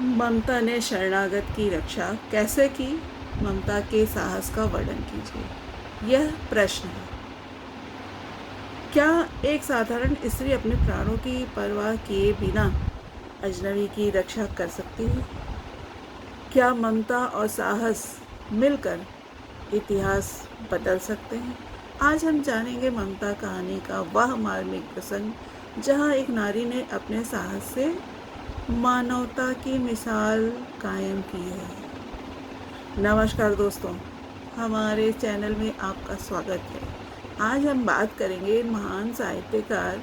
ममता ने शरणागत की रक्षा कैसे की? ममता के साहस का वर्णन कीजिए। यह प्रश्न है। क्या एक साधारण स्त्री अपने प्राणों की परवाह किए बिना अजनबी की रक्षा कर सकती है? क्या ममता और साहस मिलकर इतिहास बदल सकते हैं? आज हम जानेंगे ममता कहानी का वह मार्मिक प्रसंग जहां एक नारी ने अपने साहस से मानवता की मिसाल कायम की है। नमस्कार दोस्तों, हमारे चैनल में आपका स्वागत है। आज हम बात करेंगे महान साहित्यकार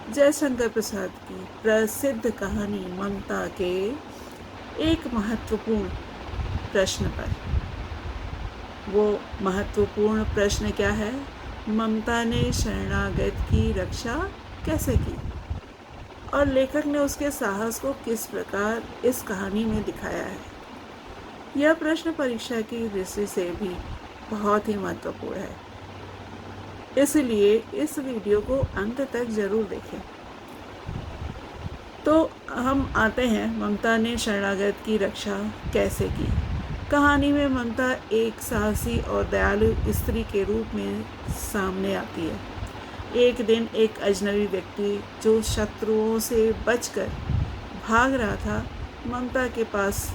जयशंकर प्रसाद की प्रसिद्ध कहानी ममता के एक महत्वपूर्ण प्रश्न पर। वो महत्वपूर्ण प्रश्न क्या है? ममता ने शरणागत की रक्षा कैसे की और लेखक ने उसके साहस को किस प्रकार इस कहानी में दिखाया है। यह प्रश्न परीक्षा की दृष्टि से भी बहुत ही महत्वपूर्ण है, इसलिए इस वीडियो को अंत तक जरूर देखें। तो हम आते हैं, ममता ने शरणागत की रक्षा कैसे की। कहानी में ममता एक साहसी और दयालु स्त्री के रूप में सामने आती है। एक दिन एक अजनबी व्यक्ति जो शत्रुओं से बचकर भाग रहा था, ममता के पास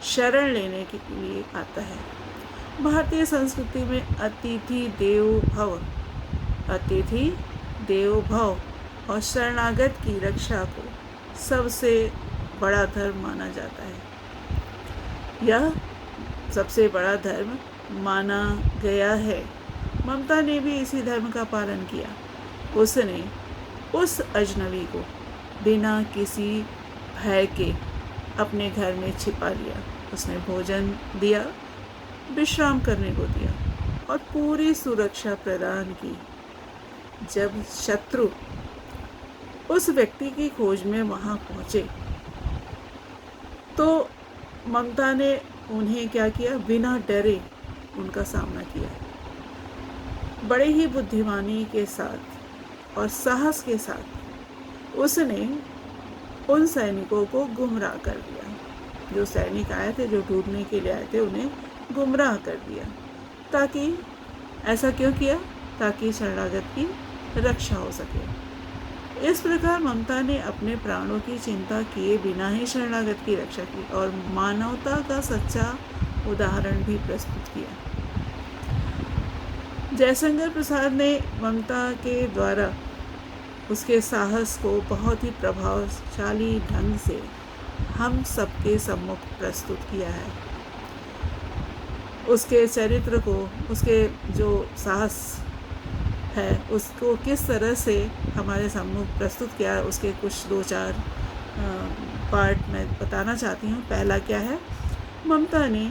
शरण लेने के लिए आता है। भारतीय संस्कृति में अतिथि देवो भव और शरणागत की रक्षा को सबसे बड़ा धर्म माना जाता है। यह सबसे बड़ा धर्म माना गया है। ममता ने भी इसी धर्म का पालन किया। उसने उस अजनबी को बिना किसी भय के अपने घर में छिपा लिया। उसने भोजन दिया, विश्राम करने को दिया और पूरी सुरक्षा प्रदान की। जब शत्रु उस व्यक्ति की खोज में वहां पहुंचे तो ममता ने उन्हें क्या किया? बिना डरे उनका सामना किया। बड़े ही बुद्धिमानी के साथ और साहस के साथ उसने उन सैनिकों को गुमराह कर दिया। जो सैनिक आए थे, जो ढूंढने के लिए आए थे, उन्हें गुमराह कर दिया। ताकि ऐसा क्यों किया? ताकि शरणागत की रक्षा हो सके। इस प्रकार ममता ने अपने प्राणों की चिंता किए बिना ही शरणागत की रक्षा की और मानवता का सच्चा उदाहरण भी प्रस्तुत किया। जयशंकर प्रसाद ने ममता के द्वारा उसके साहस को बहुत ही प्रभावशाली ढंग से हम सबके सम्मुख प्रस्तुत किया है। उसके चरित्र को, उसके जो साहस है, उसको किस तरह से हमारे सम्मुख प्रस्तुत किया, उसके कुछ 2-4 पार्ट मैं बताना चाहती हूँ। पहला क्या है? ममता ने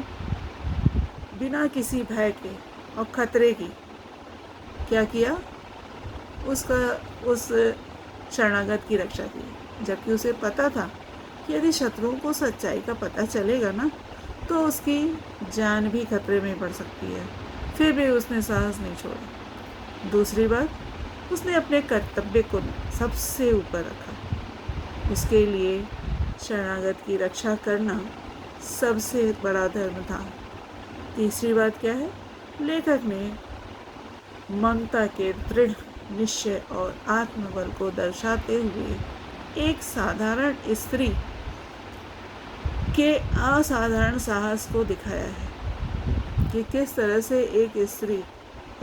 बिना किसी भय के और खतरे की क्या किया? उस शरणागत की रक्षा की, जबकि उसे पता था कि यदि शत्रुओं को सच्चाई का पता चलेगा ना, तो उसकी जान भी खतरे में पड़ सकती है। फिर भी उसने साहस नहीं छोड़ा। दूसरी बात, उसने अपने कर्तव्य को सबसे ऊपर रखा। उसके लिए शरणागत की रक्षा करना सबसे बड़ा धर्म था। तीसरी बात क्या है? लेखक ने ममता के दृढ़ निश्चय और आत्मबल को दर्शाते हुए एक साधारण स्त्री के असाधारण साहस को दिखाया है कि किस तरह से एक स्त्री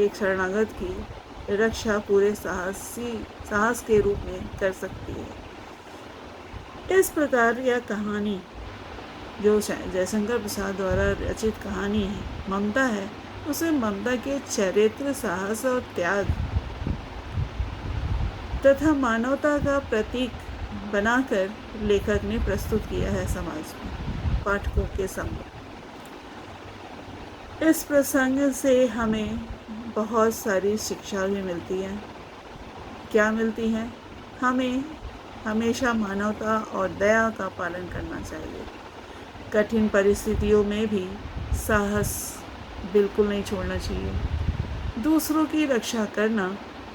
एक शरणागत की रक्षा पूरे साहस के रूप में कर सकती है। इस प्रकार यह कहानी, जो जयशंकर प्रसाद द्वारा रचित कहानी है, ममता है, उसे ममता के चरित्र, साहस और त्याग तथा मानवता का प्रतीक बनाकर लेखक ने प्रस्तुत किया है समाज में, पाठकों के सम्मुख। इस प्रसंग से हमें बहुत सारी शिक्षा भी मिलती है। क्या मिलती है? हमें हमेशा मानवता और दया का पालन करना चाहिए। कठिन परिस्थितियों में भी साहस बिल्कुल नहीं छोड़ना चाहिए। दूसरों की रक्षा करना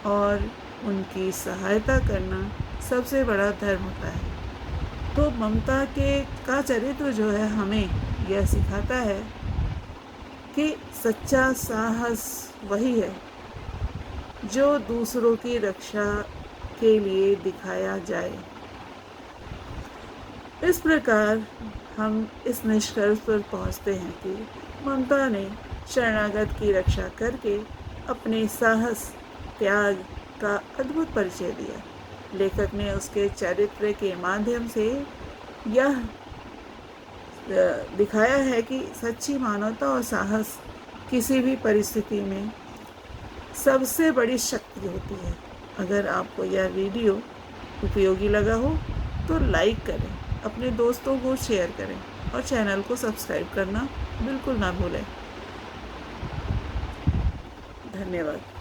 और उनकी सहायता करना सबसे बड़ा धर्म होता है। तो ममता का चरित्र जो है हमें यह सिखाता है कि सच्चा साहस वही है जो दूसरों की रक्षा के लिए दिखाया जाए। इस प्रकार हम इस निष्कर्ष पर पहुंचते हैं कि ममता ने शरणागत की रक्षा करके अपने साहस त्याग का अद्भुत परिचय दिया। लेखक ने उसके चरित्र के माध्यम से यह दिखाया है कि सच्ची मानवता और साहस किसी भी परिस्थिति में सबसे बड़ी शक्ति होती है। अगर आपको यह वीडियो उपयोगी लगा हो तो लाइक करें, अपने दोस्तों को शेयर करें और चैनल को सब्सक्राइब करना बिल्कुल ना भूलें। धन्यवाद।